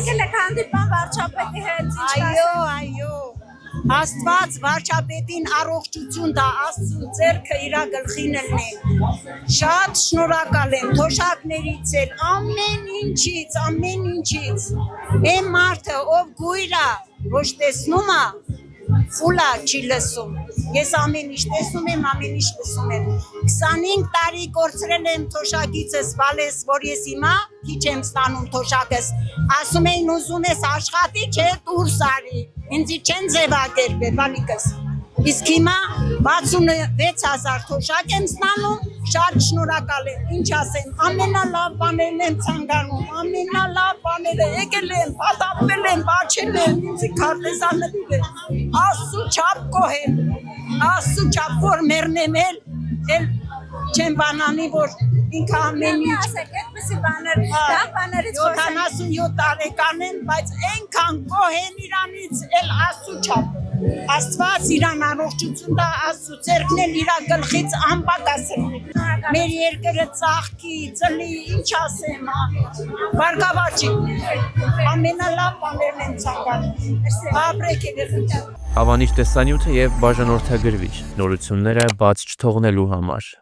Եկել եք հանդիպան վարչապետի հետ, ինչ Այո, Աստված վարչապետին առողջություն տա, Աստծո ձեռքը իր գլխին ելնի։ Շատ շնորհակալ եմ թոշակներից էլ, ամեն ինչից։ Այն մարդը, ով գույր է, ոչ տեսնում է, խուլա չի լսում։ Ես ամեն ինչ տեսնում եմ, ամեն ինչ լսում եմ։ 25 տարի կորցրել եմ թոշակիցս, վալես, որ ես հիմա քիչ եմ ստանում թոշակս։ Ասում էին ուզում ես աշխատի, չէ, դուրս արի։ Ինձ չեն ձևակերպել, բալիկս։ Իսկ հիմա 66,000 թոշակ եմ ստանում, շատ շնորհակալ եմ, ինչ ասեմ, ամենալավ բաներն եմ ցանկանում, ամենալավ բաները, եկել եմ, պատապվել եմ, բաչել եմ, ինձ քարտեզանվել եմ, Աստծո չափ կոհեմ, Աստծո չափ որ մեռնեմ էլ չեմ բանանի, որ ինքը ամեն ինչ։ ասեք, այդպիսի բաներ, դա բաներից 77 տարեկան եմ, բայց այնքան կոհեմ իրանից, էլ Աստծո չափ։ Աստված իրան առողջություն տա, Աստծո ձեռքն էլ իր գլխից անպակաս ելնի։ Մեր երկրը ծաղկի, ծլի, ինչ ասեմ, բարգավաճի, ամենալավ բաներն եմ ցանկանում։ Ապրեք եղեք։ Հավանիչ տեսանյութը եւ բաժանորդագրվիչ նորությունները բաց չթողնելու համար։